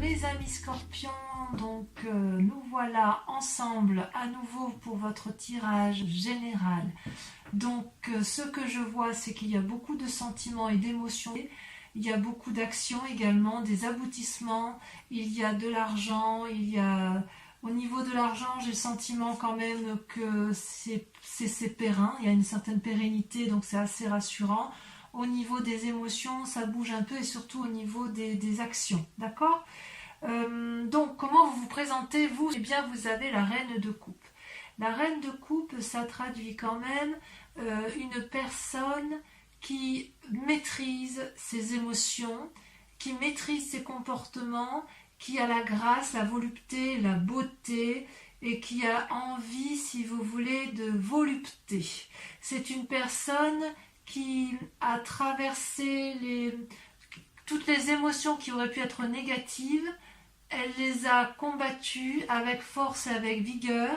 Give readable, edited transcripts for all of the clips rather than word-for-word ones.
mes amis scorpions, donc nous voilà ensemble à nouveau pour votre tirage général. Donc ce que je vois, c'est qu'il y a beaucoup de sentiments et d'émotions, il y a beaucoup d'actions également, des aboutissements, il y a de l'argent, il y a... Au niveau de l'argent, j'ai le sentiment quand même que c'est périn, il y a une certaine pérennité, donc c'est assez rassurant. Au niveau des émotions, ça bouge un peu et surtout au niveau des actions, d'accord? Donc, comment vous vous présentez, vous? Eh bien, vous avez la reine de coupe. La reine de coupe, ça traduit quand même une personne qui maîtrise ses émotions, qui maîtrise ses comportements, qui a la grâce, la volupté, la beauté et qui a envie, si vous voulez, de volupté. C'est une personne qui a traversé toutes les émotions qui auraient pu être négatives, elle les a combattues avec force et avec vigueur,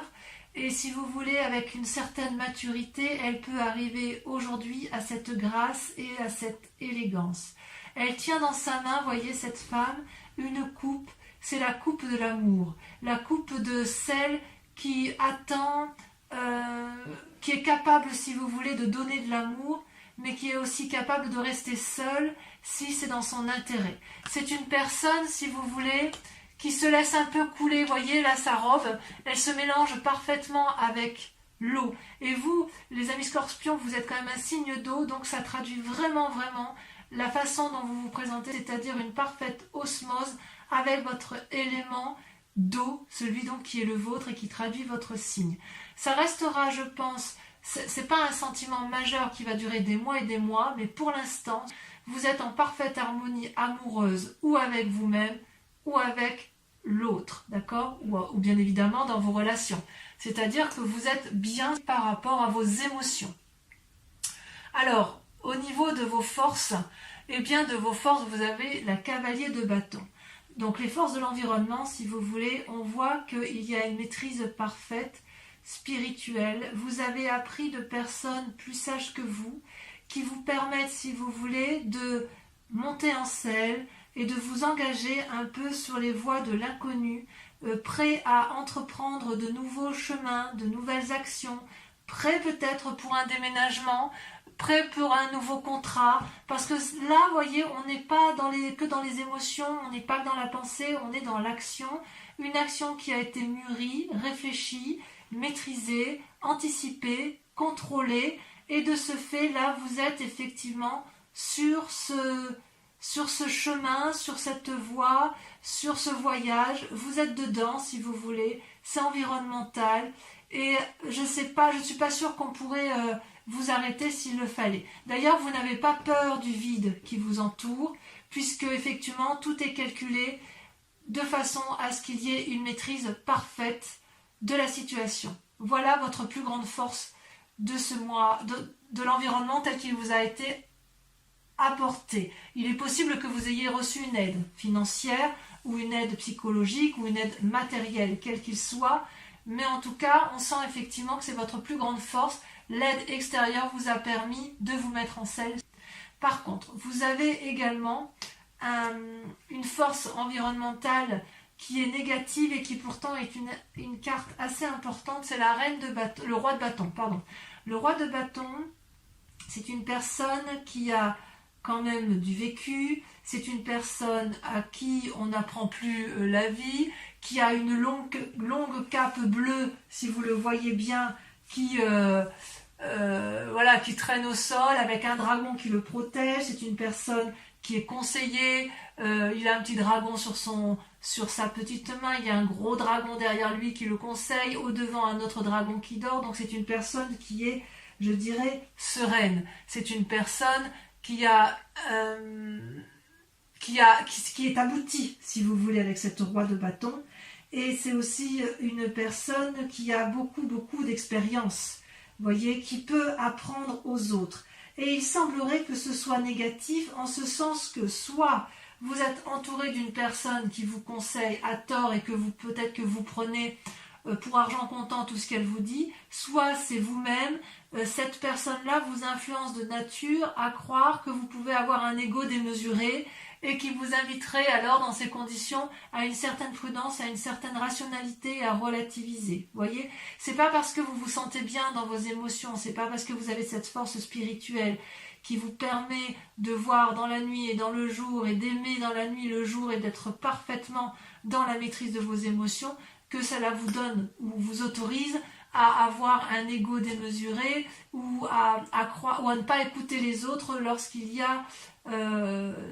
et si vous voulez, avec une certaine maturité, elle peut arriver aujourd'hui à cette grâce et à cette élégance. Elle tient dans sa main, voyez cette femme, une coupe, c'est la coupe de l'amour, la coupe de celle qui attend, qui est capable, si vous voulez, de donner de l'amour, mais qui est aussi capable de rester seule si c'est dans son intérêt. C'est une personne, si vous voulez, qui se laisse un peu couler, voyez là sa robe, elle se mélange parfaitement avec l'eau. Et vous, les amis scorpions, vous êtes quand même un signe d'eau, donc ça traduit vraiment la façon dont vous vous présentez, c'est-à-dire une parfaite osmose avec votre élément d'eau, celui donc qui est le vôtre et qui traduit votre signe. Ça restera, je pense, c'est pas un sentiment majeur qui va durer des mois et des mois, mais pour l'instant, vous êtes en parfaite harmonie amoureuse ou avec vous-même ou avec l'autre, d'accord, ou bien évidemment dans vos relations. C'est-à-dire que vous êtes bien par rapport à vos émotions. Alors, au niveau de vos forces, eh bien de vos forces, vous avez la cavalier de bâton. Donc les forces de l'environnement, si vous voulez, on voit qu'il y a une maîtrise parfaite, spirituelle. Vous avez appris de personnes plus sages que vous, qui vous permettent, si vous voulez, de monter en selle et de vous engager un peu sur les voies de l'inconnu, prêt à entreprendre de nouveaux chemins, de nouvelles actions, prêt peut-être pour un déménagement, prêt pour un nouveau contrat, parce que là, vous voyez, on n'est pas que dans les émotions, on n'est pas que dans la pensée, on est dans l'action, une action qui a été mûrie, réfléchie, maîtrisée, anticipée, contrôlée, et de ce fait, là, vous êtes effectivement sur ce chemin, sur cette voie, sur ce voyage, vous êtes dedans, si vous voulez, c'est environnemental, et je ne suis pas sûre qu'on pourrait vous arrêter s'il le fallait. D'ailleurs, vous n'avez pas peur du vide qui vous entoure, puisque effectivement, tout est calculé de façon à ce qu'il y ait une maîtrise parfaite de la situation. Voilà votre plus grande force de ce mois, de l'environnement tel qu'il vous a été apporté. Il est possible que vous ayez reçu une aide financière ou une aide psychologique ou une aide matérielle, quel qu'il soit, mais en tout cas, on sent effectivement que c'est votre plus grande force. L'aide extérieure vous a permis de vous mettre en selle. Par contre, vous avez également une force environnementale qui est négative et qui pourtant est une carte assez importante, c'est la reine de bâton, le roi de bâton, pardon. Le roi de bâton, c'est une personne qui a quand même du vécu, c'est une personne à qui on n'apprend plus la vie, qui a une longue cape bleue, si vous le voyez bien, qui traîne au sol avec un dragon qui le protège. C'est une personne qui est conseillée, il a un petit dragon sur sa petite main, il y a un gros dragon derrière lui qui le conseille, au devant un autre dragon qui dort, donc c'est une personne qui est, je dirais, sereine. C'est une personne qui est aboutie, si vous voulez, avec cette roi de bâton, et c'est aussi une personne qui a beaucoup d'expérience, voyez, qui peut apprendre aux autres. Et il semblerait que ce soit négatif en ce sens que soit vous êtes entouré d'une personne qui vous conseille à tort et que peut-être que vous prenez pour argent comptant tout ce qu'elle vous dit, soit c'est vous-même, cette personne-là vous influence de nature à croire que vous pouvez avoir un ego démesuré et qui vous inviterait alors dans ces conditions à une certaine prudence, à une certaine rationalité, à relativiser. Vous voyez, c'est pas parce que vous vous sentez bien dans vos émotions, c'est pas parce que vous avez cette force spirituelle qui vous permet de voir dans la nuit et dans le jour et d'aimer dans la nuit et le jour et d'être parfaitement dans la maîtrise de vos émotions que cela vous donne ou vous autorise à avoir un ego démesuré ou à croire ou à ne pas écouter les autres lorsqu'il y a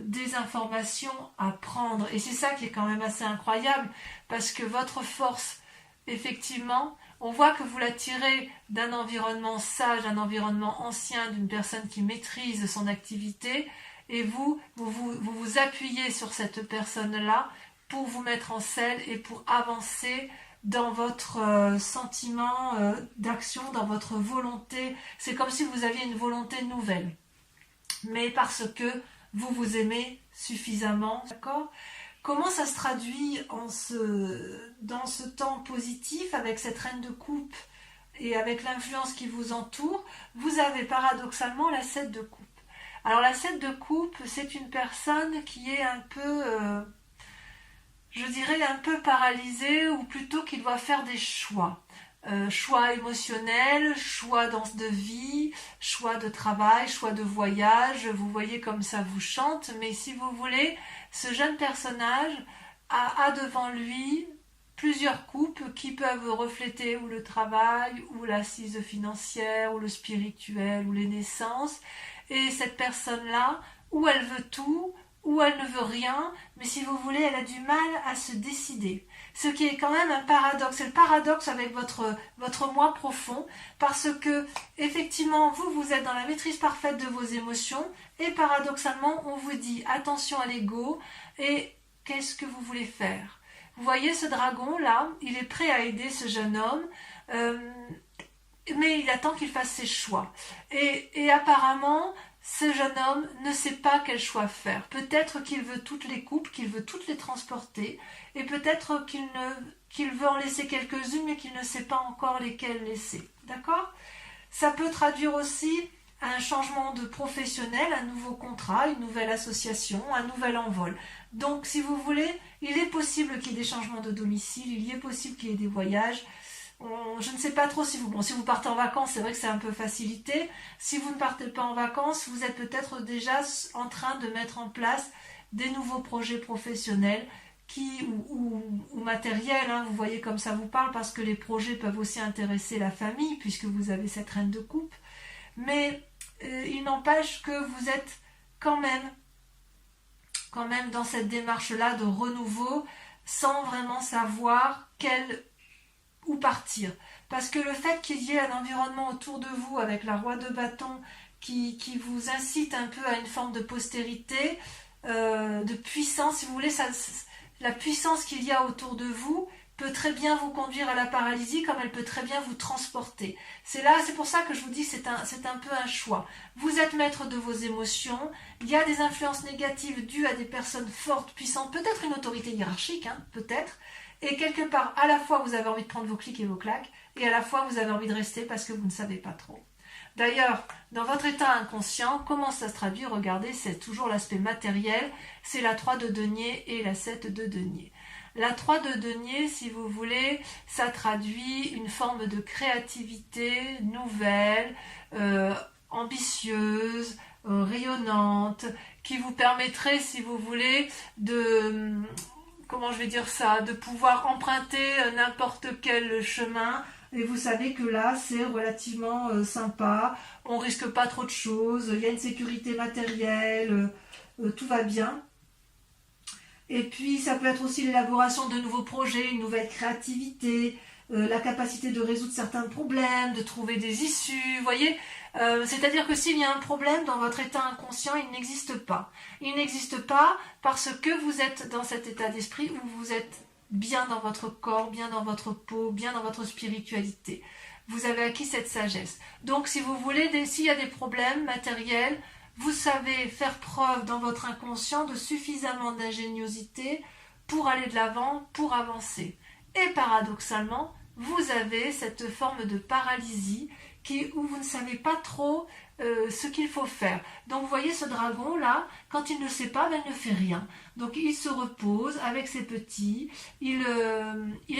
des informations à prendre. Et c'est ça qui est quand même assez incroyable parce que votre force, effectivement, on voit que vous la tirez d'un environnement sage, d'un environnement ancien, d'une personne qui maîtrise son activité et vous appuyez sur cette personne-là pour vous mettre en selle et pour avancer dans votre sentiment d'action, dans votre volonté. C'est comme si vous aviez une volonté nouvelle. Mais parce que vous vous aimez suffisamment, d'accord ? Comment ça se traduit dans ce temps positif avec cette reine de coupe et avec l'influence qui vous entoure? Vous avez paradoxalement la 7 de coupe. Alors la 7 de coupe, c'est une personne qui est un peu... je dirais un peu paralysé ou plutôt qu'il doit faire des choix. Choix émotionnels, choix de vie, choix de travail, choix de voyage. Vous voyez comme ça vous chante, mais si vous voulez, ce jeune personnage a devant lui plusieurs coupes qui peuvent refléter ou le travail, ou l'assise financière, ou le spirituel, ou les naissances. Et cette personne-là, ou elle veut tout, ou elle ne veut rien, mais si vous voulez, elle a du mal à se décider. Ce qui est quand même un paradoxe. C'est le paradoxe avec votre moi profond, parce que, effectivement, vous êtes dans la maîtrise parfaite de vos émotions, et paradoxalement, on vous dit attention à l'ego, et qu'est-ce que vous voulez faire? Vous voyez ce dragon-là, il est prêt à aider ce jeune homme, mais il attend qu'il fasse ses choix. Et apparemment, ce jeune homme ne sait pas quel choix faire. Peut-être qu'il veut toutes les coupes, qu'il veut toutes les transporter, et peut-être qu'il veut en laisser quelques-unes, mais qu'il ne sait pas encore lesquelles laisser. D'accord ? Ça peut traduire aussi un changement de professionnel, un nouveau contrat, une nouvelle association, un nouvel envol. Donc, si vous voulez, il est possible qu'il y ait des changements de domicile, il est possible qu'il y ait des voyages. Je ne sais pas trop si vous partez en vacances, c'est vrai que c'est un peu facilité. Si vous ne partez pas en vacances, vous êtes peut-être déjà en train de mettre en place des nouveaux projets professionnels ou matériels. Hein, vous voyez comme ça vous parle, parce que les projets peuvent aussi intéresser la famille, puisque vous avez cette reine de coupe. Mais il n'empêche que vous êtes quand même dans cette démarche-là de renouveau, sans vraiment savoir où partir. Parce que le fait qu'il y ait un environnement autour de vous avec la roi de bâton qui vous incite un peu à une forme de postérité, de puissance, si vous voulez, la puissance qu'il y a autour de vous peut très bien vous conduire à la paralysie, comme elle peut très bien vous transporter. C'est pour ça que je vous dis que c'est un peu un choix. Vous êtes maître de vos émotions, il y a des influences négatives dues à des personnes fortes, puissantes, peut-être une autorité hiérarchique, hein, peut-être, et quelque part, à la fois vous avez envie de prendre vos clics et vos claques, et à la fois vous avez envie de rester parce que vous ne savez pas trop. D'ailleurs, dans votre état inconscient, comment ça se traduit? Regardez, c'est toujours l'aspect matériel, c'est la 3 de denier et la 7 de denier. La 3 de denier, si vous voulez, ça traduit une forme de créativité nouvelle, ambitieuse, rayonnante, qui vous permettrait, si vous voulez, de pouvoir emprunter n'importe quel chemin. Et vous savez que là, c'est relativement sympa, on risque pas trop de choses, il y a une sécurité matérielle, tout va bien. Et puis, ça peut être aussi l'élaboration de nouveaux projets, une nouvelle créativité, la capacité de résoudre certains problèmes, de trouver des issues, vous voyez. C'est-à-dire que s'il y a un problème dans votre état inconscient, il n'existe pas. Il n'existe pas parce que vous êtes dans cet état d'esprit où vous êtes bien dans votre corps, bien dans votre peau, bien dans votre spiritualité. Vous avez acquis cette sagesse. Donc, si vous voulez, s'il y a des problèmes matériels, vous savez faire preuve dans votre inconscient de suffisamment d'ingéniosité pour aller de l'avant, pour avancer. Et paradoxalement, vous avez cette forme de paralysie où vous ne savez pas trop ce qu'il faut faire. Donc vous voyez ce dragon là, quand il ne sait pas, ben, il ne fait rien. Donc il se repose avec ses petits, il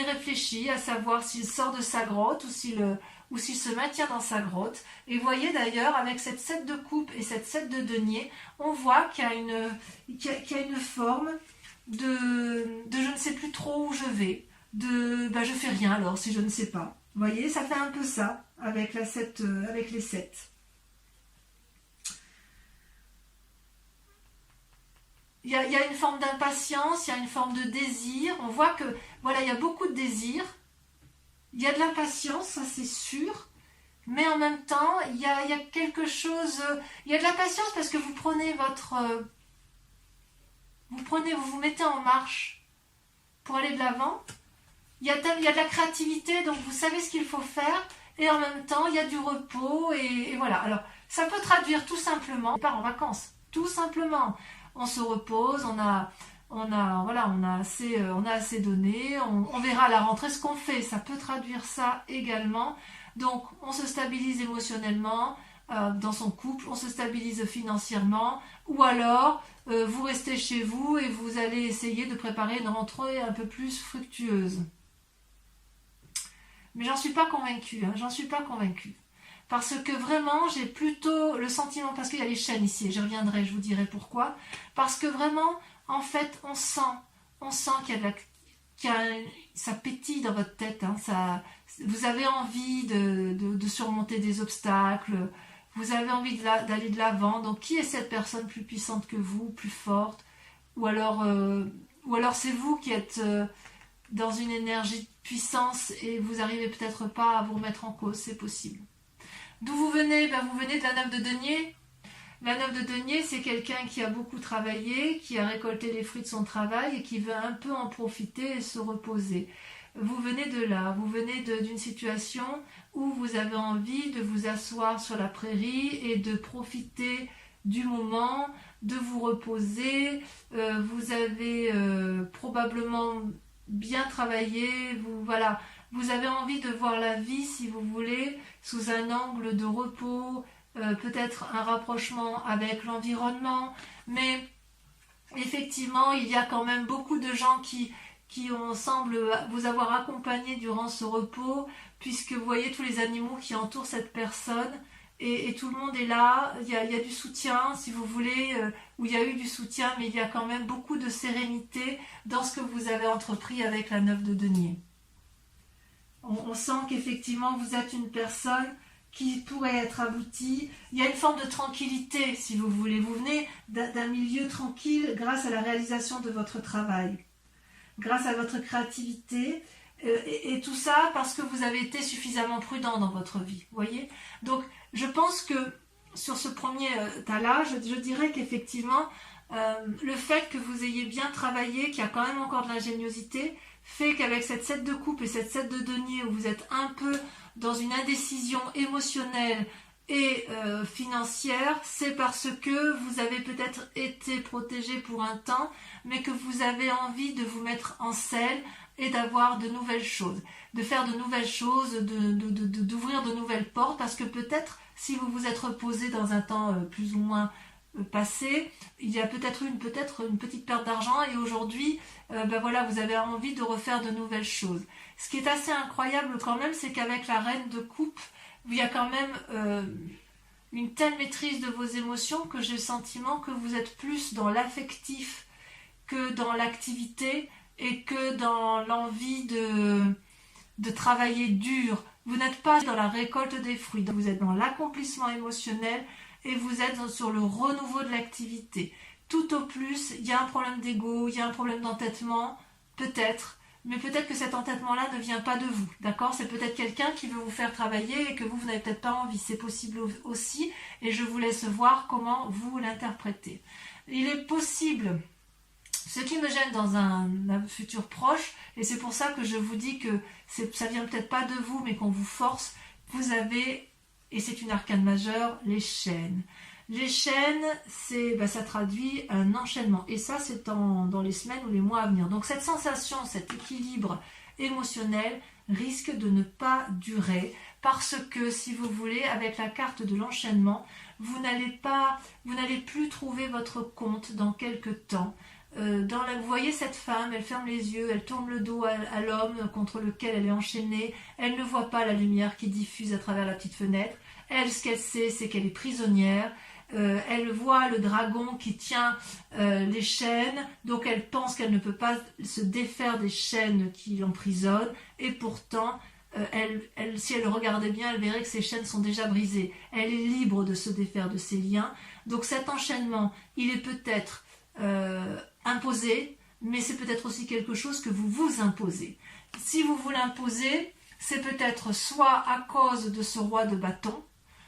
réfléchit à savoir s'il sort de sa grotte ou s'il se maintient dans sa grotte. Et vous voyez d'ailleurs, avec cette 7 de coupe et cette 7 de denier, on voit qu'il y a une forme de je ne sais plus trop où je vais, ben je fais rien alors si je ne sais pas. Vous voyez, ça fait un peu ça avec avec les 7. Il y a une forme d'impatience, il y a une forme de désir. On voit que voilà, il y a beaucoup de désir. Il y a de l'impatience, ça c'est sûr. Mais en même temps, il y a quelque chose. Il y a de la patience parce que vous prenez vous vous mettez en marche pour aller de l'avant. Il y a de la créativité, donc vous savez ce qu'il faut faire. Et en même temps, il y a du repos. Et voilà. Alors, ça peut traduire tout simplement. On part en vacances. Tout simplement. On se repose, on a assez donné. On verra à la rentrée ce qu'on fait. Ça peut traduire ça également. Donc, on se stabilise émotionnellement dans son couple, on se stabilise financièrement, ou alors vous restez chez vous et vous allez essayer de préparer une rentrée un peu plus fructueuse. Mais j'en suis pas convaincue, j'en suis pas convaincue. Parce que vraiment, j'ai plutôt le sentiment, parce qu'il y a les chaînes ici, et j'y reviendrai, je vous dirai pourquoi. Parce que vraiment, en fait, on sent ça pétille dans votre tête, vous avez envie de surmonter des obstacles, vous avez envie d'aller de l'avant. Donc qui est cette personne plus puissante que vous, plus forte, ou alors c'est vous qui êtes dans une énergie de puissance et vous n'arrivez peut-être pas à vous remettre en cause, c'est possible. D'où vous venez? Vous venez de la 9 de denier. La 9 de denier, c'est quelqu'un qui a beaucoup travaillé, qui a récolté les fruits de son travail et qui veut un peu en profiter et se reposer. Vous venez de là, vous venez d'une situation où vous avez envie de vous asseoir sur la prairie et de profiter du moment, de vous reposer. Vous avez probablement bien travaillé, vous avez envie de voir la vie, si vous voulez, sous un angle de repos, peut-être un rapprochement avec l'environnement, mais effectivement, il y a quand même beaucoup de gens qui semblent vous avoir accompagné durant ce repos, puisque vous voyez tous les animaux qui entourent cette personne, et tout le monde est là. Il y a du soutien, si vous voulez, où il y a eu du soutien, mais il y a quand même beaucoup de sérénité dans ce que vous avez entrepris avec la 9 de denier. On sent qu'effectivement, vous êtes une personne qui pourrait être aboutie. Il y a une forme de tranquillité, si vous voulez. Vous venez d'un milieu tranquille grâce à la réalisation de votre travail, grâce à votre créativité, et tout ça parce que vous avez été suffisamment prudent dans votre vie, vous voyez. Donc, je pense que sur ce premier tas-là, je dirais qu'effectivement, le fait que vous ayez bien travaillé, qu'il y a quand même encore de l'ingéniosité, fait qu'avec cette 7 de coupe et cette 7 de denier, où vous êtes un peu dans une indécision émotionnelle et financière, c'est parce que vous avez peut-être été protégé pour un temps, mais que vous avez envie de vous mettre en selle et d'avoir de nouvelles choses, de faire de nouvelles choses, d'ouvrir de nouvelles portes, parce que peut-être si vous vous êtes reposé dans un temps plus ou moins passé, il y a peut-être une petite perte d'argent, et aujourd'hui vous avez envie de refaire de nouvelles choses. Ce qui est assez incroyable quand même, c'est qu'avec la reine de coupe, il y a quand même une telle maîtrise de vos émotions que j'ai le sentiment que vous êtes plus dans l'affectif que dans l'activité et que dans l'envie de travailler dur. Vous n'êtes pas dans la récolte des fruits, vous êtes dans l'accomplissement émotionnel et vous êtes sur le renouveau de l'activité. Tout au plus, il y a un problème d'ego, il y a un problème d'entêtement, peut-être, mais peut-être que cet entêtement-là ne vient pas de vous, d'accord? C'est peut-être quelqu'un qui veut vous faire travailler et que vous n'avez peut-être pas envie, c'est possible aussi, et je vous laisse voir comment vous l'interprétez. Il est possible, ce qui me gêne dans un futur proche, et c'est pour ça que je vous dis que ça vient peut-être pas de vous, mais qu'on vous force, vous avez, et c'est une arcane majeure, les chaînes. Les chaînes, ça traduit un enchaînement. Et ça, c'est dans les semaines ou les mois à venir. Donc cette sensation, cet équilibre émotionnelle risque de ne pas durer parce que, si vous voulez, avec la carte de l'enchaînement, vous n'allez plus trouver votre compte dans quelques temps. Vous voyez cette femme, elle ferme les yeux, elle tourne le dos à l'homme contre lequel elle est enchaînée, elle ne voit pas la lumière qui diffuse à travers la petite fenêtre, elle, ce qu'elle sait, c'est qu'elle est prisonnière, elle voit le dragon qui tient les chaînes, donc elle pense qu'elle ne peut pas se défaire des chaînes qui l'emprisonnent, et pourtant, si elle regardait bien, elle verrait que ses chaînes sont déjà brisées. Elle est libre de se défaire de ses liens. Donc cet enchaînement, il est peut-être imposé, mais c'est peut-être aussi quelque chose que vous vous imposez. Si vous vous l'imposez, c'est peut-être soit à cause de ce roi de bâton,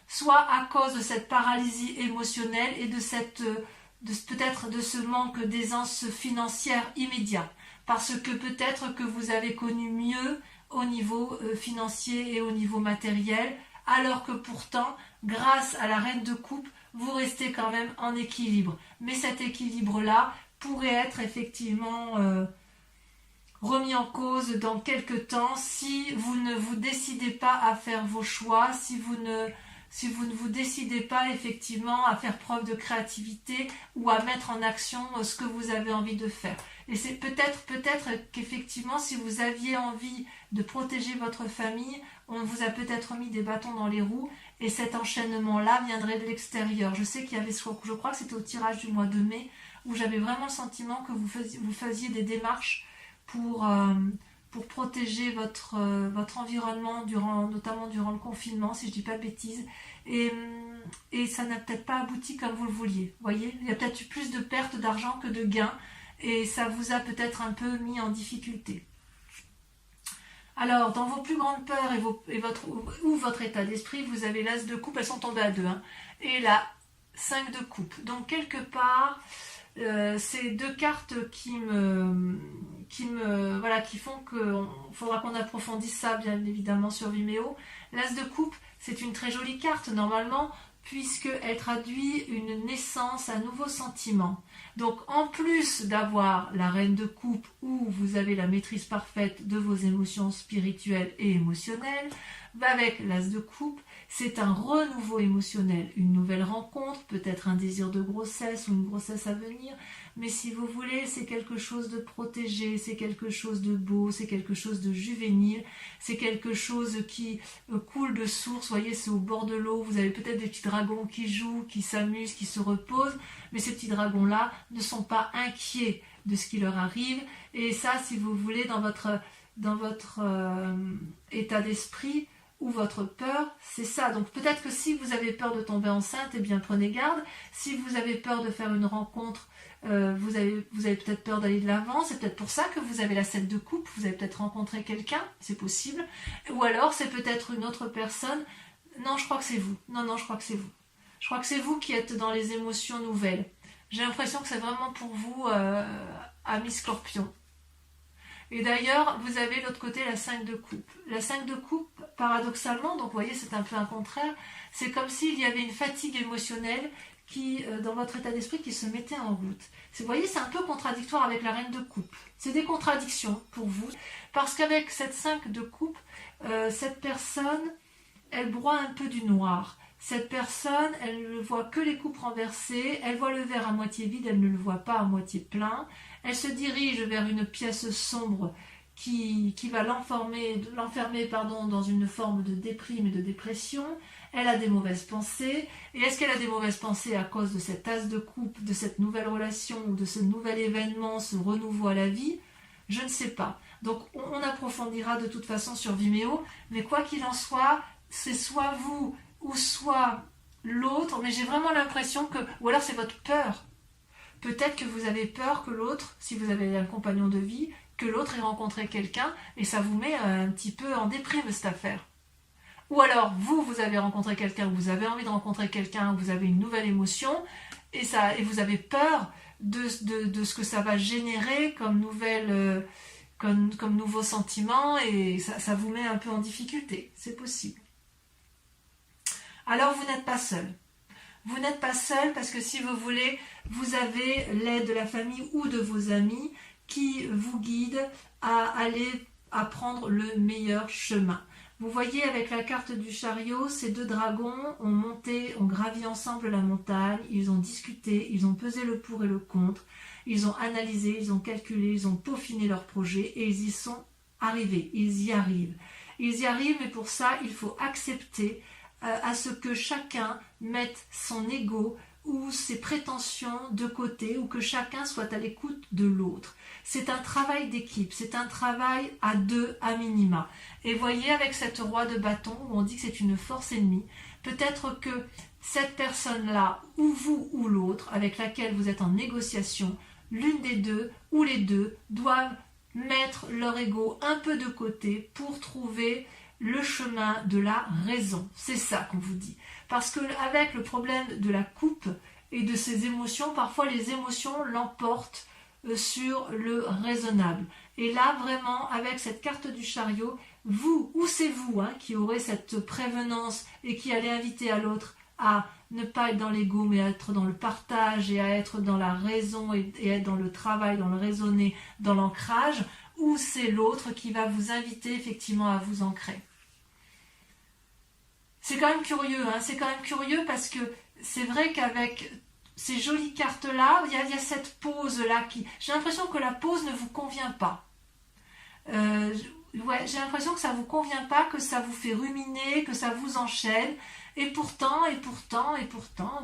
soit à cause de cette paralysie émotionnelle et peut-être de ce manque d'aisance financière immédiat. Parce que peut-être que vous avez connu mieux au niveau financier et au niveau matériel, alors que pourtant, grâce à la reine de coupe, vous restez quand même en équilibre. Mais cet équilibre-là pourrait être effectivement remis en cause dans quelques temps si vous ne vous décidez pas à faire vos choix, si vous ne vous décidez pas effectivement à faire preuve de créativité ou à mettre en action ce que vous avez envie de faire. Et c'est peut-être qu'effectivement, si vous aviez envie de protéger votre famille, on vous a peut-être mis des bâtons dans les roues et cet enchaînement-là viendrait de l'extérieur. Je sais qu'il y avait, je crois que c'était au tirage du mois de mai, où j'avais vraiment le sentiment que vous faisiez des démarches pour protéger votre environnement, notamment durant le confinement, si je ne dis pas de bêtises. Et ça n'a peut-être pas abouti comme vous le vouliez. Voyez, il y a peut-être eu plus de pertes d'argent que de gains. Et ça vous a peut-être un peu mis en difficulté. Alors, dans vos plus grandes peurs ou votre état d'esprit, vous avez l'as de coupe, elles sont tombées à 2, hein, et la 5 de coupe. Donc, quelque part, c'est deux cartes qui font qu'il faudra qu'on approfondisse ça, bien évidemment, sur Vimeo. L'as de coupe, c'est une très jolie carte, normalement, puisqu'elle traduit une naissance, un nouveau sentiment. Donc, en plus d'avoir la reine de coupe où vous avez la maîtrise parfaite de vos émotions spirituelles et émotionnelles, avec l'as de coupe, c'est un renouveau émotionnel, une nouvelle rencontre, peut-être un désir de grossesse ou une grossesse à venir, mais si vous voulez, c'est quelque chose de protégé, c'est quelque chose de beau, c'est quelque chose de juvénile, c'est quelque chose qui coule de source, vous voyez, c'est au bord de l'eau, vous avez peut-être des petits dragons qui jouent, qui s'amusent, qui se reposent, mais ces petits dragons-là ne sont pas inquiets de ce qui leur arrive, et ça, si vous voulez, dans votre état d'esprit, ou votre peur, c'est ça. Donc peut-être que si vous avez peur de tomber enceinte, eh bien prenez garde. Si vous avez peur de faire une rencontre, vous avez peut-être peur d'aller de l'avant, c'est peut-être pour ça que vous avez la 7 de coupe, vous avez peut-être rencontré quelqu'un, c'est possible. Ou alors c'est peut-être une autre personne. Non, je crois que c'est vous. Non, je crois que c'est vous. Je crois que c'est vous qui êtes dans les émotions nouvelles. J'ai l'impression que c'est vraiment pour vous, amis Scorpion. Et d'ailleurs, vous avez de l'autre côté la 5 de coupe. La 5 de coupe, paradoxalement, donc vous voyez, c'est un peu un contraire, c'est comme s'il y avait une fatigue émotionnelle qui, dans votre état d'esprit, qui se mettait en route. Vous voyez, c'est un peu contradictoire avec la reine de coupe. C'est des contradictions pour vous, parce qu'avec cette 5 de coupe, cette personne, elle broie un peu du noir. Cette personne, elle ne voit que les coupes renversées, elle voit le verre à moitié vide, elle ne le voit pas à moitié plein. Elle se dirige vers une pièce sombre qui va l'enfermer dans une forme de déprime et de dépression. Elle a des mauvaises pensées. Et est-ce qu'elle a des mauvaises pensées à cause de cet as de coupe, de cette nouvelle relation ou de ce nouvel événement, ce renouveau à la vie? Je ne sais pas. Donc on approfondira de toute façon sur Vimeo. Mais quoi qu'il en soit, c'est soit vous ou soit l'autre. Mais j'ai vraiment l'impression que... Ou alors c'est votre peur. Peut-être que vous avez peur que l'autre, si vous avez un compagnon de vie, que l'autre ait rencontré quelqu'un et ça vous met un petit peu en déprime cette affaire. Ou alors vous avez rencontré quelqu'un, vous avez envie de rencontrer quelqu'un, vous avez une nouvelle émotion et vous avez peur de ce que ça va générer comme nouveau sentiment et ça vous met un peu en difficulté. C'est possible. Alors vous n'êtes pas seul. Vous n'êtes pas seul parce que si vous voulez, vous avez l'aide de la famille ou de vos amis qui vous guident à à prendre le meilleur chemin. Vous voyez avec la carte du chariot, ces deux dragons ont gravi ensemble la montagne, ils ont discuté, ils ont pesé le pour et le contre, ils ont analysé, ils ont calculé, ils ont peaufiné leur projet et ils y sont arrivés, ils y arrivent. Ils y arrivent, mais pour ça, il faut accepter à ce que chacun mette son ego ou ses prétentions de côté, ou que chacun soit à l'écoute de l'autre. C'est un travail d'équipe, c'est un travail à deux à minima. Et voyez avec cette roi de bâton, où on dit que c'est une force ennemie, peut-être que cette personne-là, ou vous ou l'autre, avec laquelle vous êtes en négociation, l'une des deux ou les deux doivent mettre leur ego un peu de côté pour trouver le chemin de la raison. C'est ça qu'on vous dit. Parce que avec le problème de la coupe et de ses émotions, parfois les émotions l'emportent sur le raisonnable. Et là, vraiment, avec cette carte du chariot, vous, ou c'est vous qui aurez cette prévenance et qui allez inviter à l'autre à ne pas être dans l'ego, mais à être dans le partage et à être dans la raison et être dans le travail, dans le raisonner, dans l'ancrage, ou c'est l'autre qui va vous inviter effectivement à vous ancrer. C'est quand même curieux, c'est quand même curieux parce que c'est vrai qu'avec ces jolies cartes-là, il y a cette pause-là qui... J'ai l'impression que la pause ne vous convient pas. J'ai l'impression que ça ne vous convient pas, que ça vous fait ruminer, que ça vous enchaîne. Et pourtant,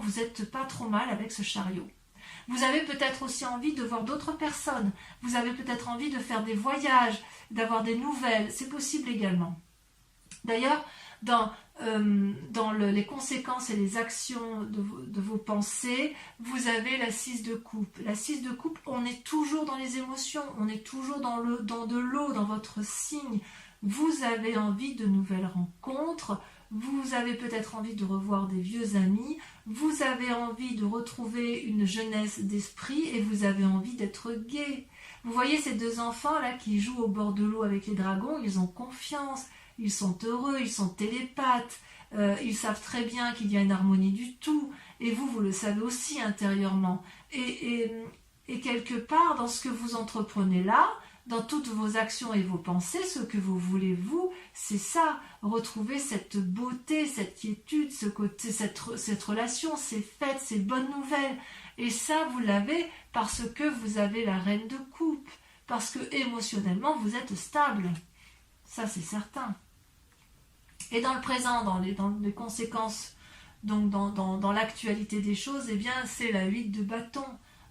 vous n'êtes pas trop mal avec ce chariot. Vous avez peut-être aussi envie de voir d'autres personnes. Vous avez peut-être envie de faire des voyages, d'avoir des nouvelles. C'est possible également. D'ailleurs, dans les conséquences et les actions de vos pensées, vous avez la 6 de coupe. La 6 de coupe, on est toujours dans les émotions, on est toujours dans de l'eau, dans votre signe. Vous avez envie de nouvelles rencontres, vous avez peut-être envie de revoir des vieux amis, vous avez envie de retrouver une jeunesse d'esprit et vous avez envie d'être gai. Vous voyez ces deux enfants là qui jouent au bord de l'eau avec les dragons, ils ont confiance. Ils sont heureux, ils sont télépathes, ils savent très bien qu'il y a une harmonie du tout, et vous le savez aussi intérieurement. Et quelque part, dans ce que vous entreprenez là, dans toutes vos actions et vos pensées, ce que vous voulez, vous, c'est ça, retrouver cette beauté, cette quiétude, ce côté, cette relation, ces fêtes, ces bonnes nouvelles. Et ça, vous l'avez parce que vous avez la reine de coupe, parce que émotionnellement, vous êtes stable. Ça, c'est certain. Et dans le présent, dans les conséquences, donc dans l'actualité des choses, eh bien c'est la 8 de bâton.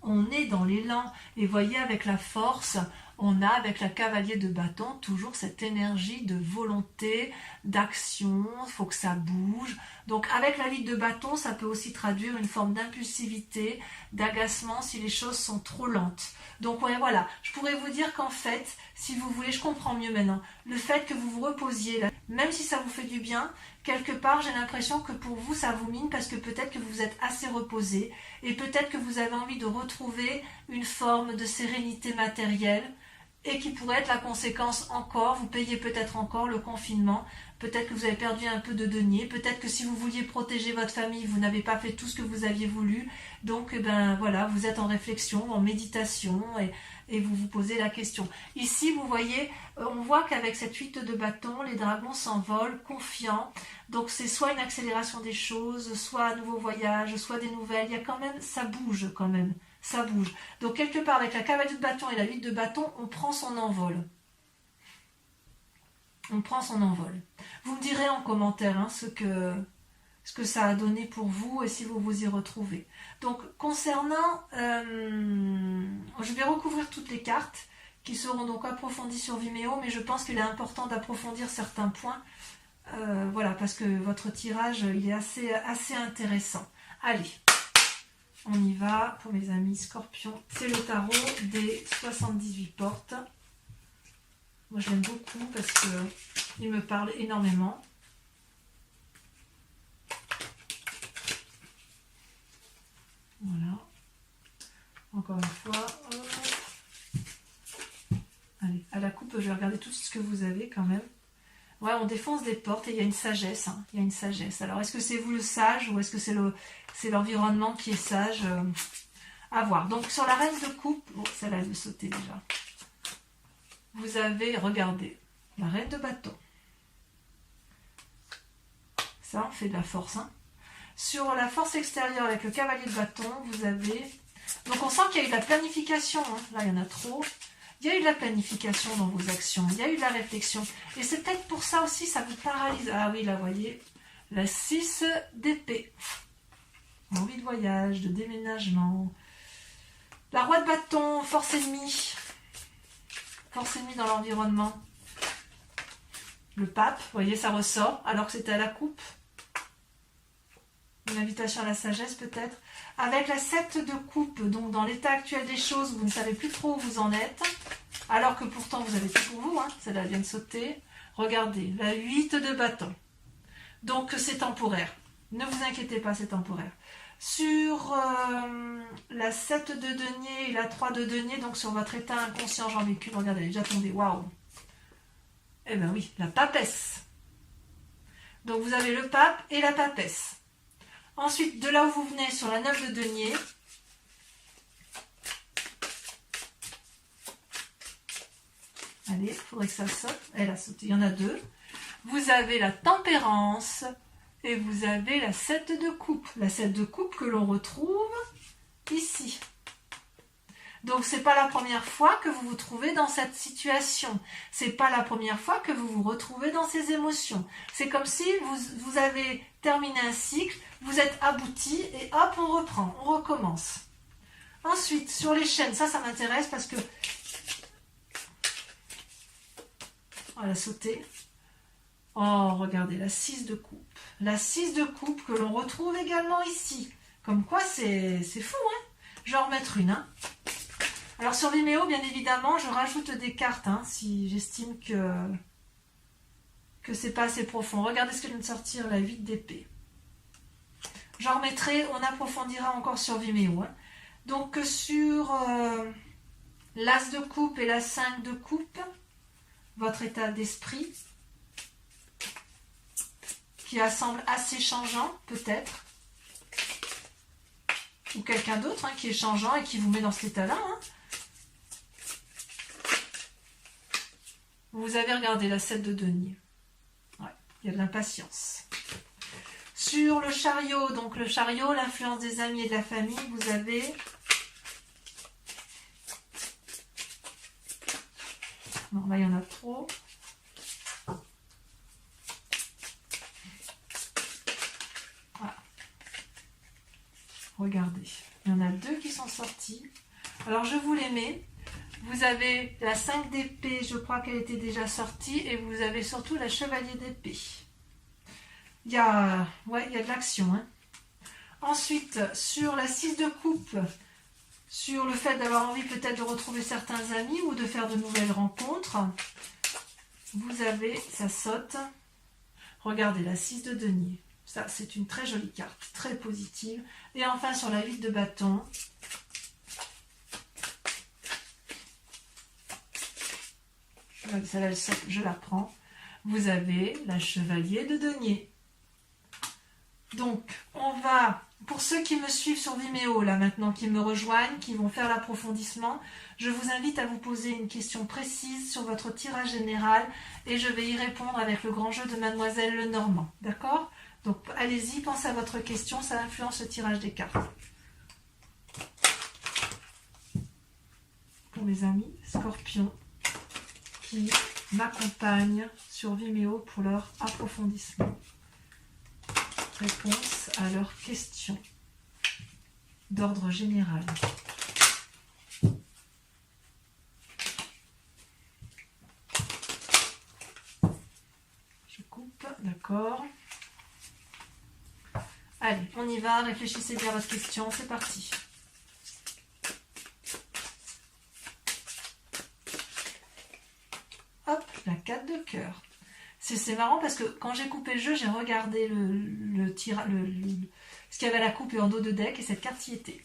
On est dans l'élan. Et voyez, avec la force, on a avec la cavalier de bâton toujours cette énergie de volonté, d'action, il faut que ça bouge. Donc avec la 8 de bâton, ça peut aussi traduire une forme d'impulsivité, d'agacement si les choses sont trop lentes. Donc ouais, voilà, je pourrais vous dire qu'en fait, si vous voulez, je comprends mieux maintenant, le fait que vous vous reposiez là, même si ça vous fait du bien, quelque part j'ai l'impression que pour vous ça vous mine parce que peut-être que vous êtes assez reposé et peut-être que vous avez envie de retrouver une forme de sérénité matérielle et qui pourrait être la conséquence encore, vous payez peut-être encore le confinement, peut-être que vous avez perdu un peu de denier, peut-être que si vous vouliez protéger votre famille, vous n'avez pas fait tout ce que vous aviez voulu, donc voilà, vous êtes en réflexion, en méditation et vous vous posez la question. Ici, vous voyez, on voit qu'avec cette 8 de bâton, les dragons s'envolent confiants, donc c'est soit une accélération des choses, soit un nouveau voyage, soit des nouvelles, il y a quand même, ça bouge quand même. Ça bouge. Donc quelque part avec la cavalier de bâton et la 8 de bâton, on prend son envol. On prend son envol. Vous me direz en commentaire ce que ça a donné pour vous et si vous vous y retrouvez. Donc concernant, je vais recouvrir toutes les cartes qui seront donc approfondies sur Vimeo, mais je pense qu'il est important d'approfondir certains points. Voilà, parce que votre tirage il est assez intéressant. Allez. On y va pour mes amis scorpions. C'est le tarot des 78 portes. Moi je l'aime beaucoup parce qu'il me parle énormément. Voilà. Encore une fois. Allez, à la coupe, je vais regarder tout ce que vous avez quand même. Ouais, on défonce des portes et il y a une sagesse. Il y a une sagesse. Alors, est-ce que c'est vous le sage ou est-ce que c'est l'environnement qui est sage à voir. Donc, sur la reine de coupe, bon, celle-là, elle veut sauter déjà. Vous avez, regardez, la reine de bâton. Ça, on fait de la force. Hein. Sur la force extérieure avec le cavalier de bâton, vous avez... Donc on sent qu'il y a eu de la planification. Hein. Là, il y en a trop. Il y a eu de la planification dans vos actions. Il y a eu de la réflexion. Et c'est peut-être pour ça aussi, ça vous paralyse. Ah oui, là, vous voyez, la 6 d'épée. Envie de voyage, de déménagement. La roi de bâton, force ennemie. Force ennemie dans l'environnement. Le pape, vous voyez, ça ressort, alors que c'était à la coupe. Une invitation à la sagesse peut-être. Avec la 7 de coupe, donc dans l'état actuel des choses, vous ne savez plus trop où vous en êtes. Alors que pourtant vous avez tout pour vous, hein. Celle-là vient de sauter. Regardez, la 8 de bâton. Donc c'est temporaire. Ne vous inquiétez pas, c'est temporaire. Sur la 7 de denier et la 3 de denier, donc sur votre état inconscient, j'en ai qu'une, regardez, elle est déjà tombée, waouh. Eh bien oui, la papesse. Donc vous avez le pape et la papesse. Ensuite, de là où vous venez, sur la 9 de denier, allez, il faudrait que ça saute. Elle a sauté, il y en a deux. Vous avez la tempérance et vous avez la 7 de coupe. La 7 de coupe que l'on retrouve ici. Donc, ce n'est pas la première fois que vous vous trouvez dans cette situation. Ce n'est pas la première fois que vous vous retrouvez dans ces émotions. C'est comme si vous avez terminé un cycle, vous êtes abouti et hop, on reprend, on recommence. Ensuite, sur les chaînes, ça m'intéresse parce que... On va sauter. Oh, regardez, la 6 de coupe. La 6 de coupe que l'on retrouve également ici. Comme quoi, c'est fou, hein. Je vais en remettre une, hein. Alors sur Vimeo, bien évidemment, je rajoute des cartes, hein, si j'estime que c'est pas assez profond. Regardez ce que vient de sortir, la 8 d'épée. J'en remettrai, on approfondira encore sur Vimeo. Hein. Donc sur l'As de coupe et la 5 de coupe, votre état d'esprit, qui semble assez changeant, peut-être. Ou quelqu'un d'autre hein, qui est changeant et qui vous met dans cet état-là. Hein. Vous avez regardé la 7 de denier. Ouais, il y a de l'impatience. Sur le chariot, donc le chariot, l'influence des amis et de la famille, vous avez... Non, là, il y en a trop. Voilà. Regardez, il y en a deux qui sont sortis. Alors, je vous les mets. Vous avez la 5 d'épée, je crois qu'elle était déjà sortie, et vous avez surtout la chevalier d'épée. Il y a de l'action. Hein. Ensuite, sur la 6 de coupe, sur le fait d'avoir envie peut-être de retrouver certains amis ou de faire de nouvelles rencontres, vous avez, ça saute. Regardez, la 6 de denier. Ça, c'est une très jolie carte, très positive. Et enfin, sur la 8 de bâton, celle-là, je la prends. Vous avez la chevalier de denier. Donc, on va, pour ceux qui me suivent sur Vimeo, là maintenant, qui me rejoignent, qui vont faire l'approfondissement, je vous invite à vous poser une question précise sur votre tirage général et je vais y répondre avec le grand jeu de Mademoiselle Lenormand. D'accord? Donc, allez-y, pensez à votre question, ça influence le tirage des cartes. Pour mes amis Scorpions qui m'accompagnent sur Vimeo pour leur approfondissement. Réponse à leurs questions d'ordre général. Je coupe, d'accord. Allez, on y va, réfléchissez bien à votre question, c'est parti. Hop, la 4 de cœur. C'est marrant parce que quand j'ai coupé le jeu, j'ai regardé ce qu'il y avait à la coupe et en dos de deck et cette carte y était.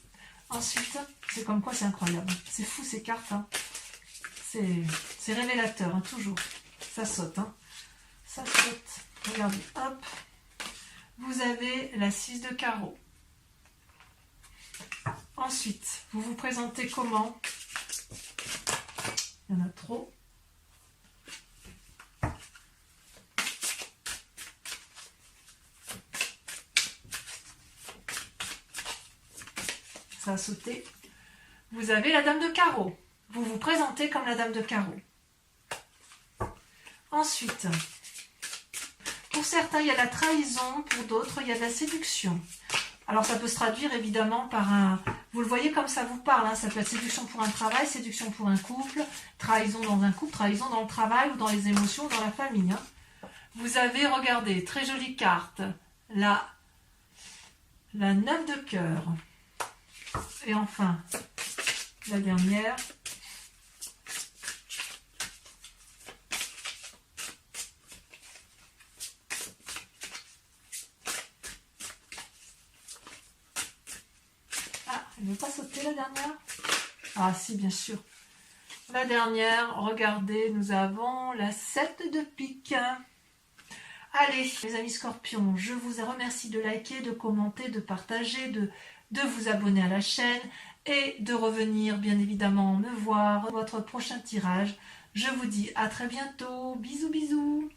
Ensuite, c'est comme quoi c'est incroyable. C'est fou ces cartes. Hein. C'est révélateur, hein, toujours. Ça saute. Hein. Ça saute. Regardez, hop. Vous avez la 6 de carreau. Ensuite, vous vous présentez comment? Il y en a trop. a sauté. Vous avez la dame de carreau. Vous vous présentez comme la dame de carreau. Ensuite, pour certains, il y a la trahison, pour d'autres, il y a de la séduction. Alors, ça peut se traduire évidemment par un... Vous le voyez comme ça vous parle, hein, ça peut être séduction pour un travail, séduction pour un couple, trahison dans un couple, trahison dans le travail ou dans les émotions, dans la famille. Hein. Vous avez, regardez, très jolie carte, la 9 de cœur. Et enfin, la dernière. Elle ne veut pas sauter la dernière? Ah si, bien sûr. La dernière, regardez, nous avons la 7 de pique. Allez, mes amis scorpions, je vous remercie de liker, de commenter, de partager, de vous abonner à la chaîne et de revenir bien évidemment me voir votre prochain tirage. Je vous dis à très bientôt. Bisous, bisous.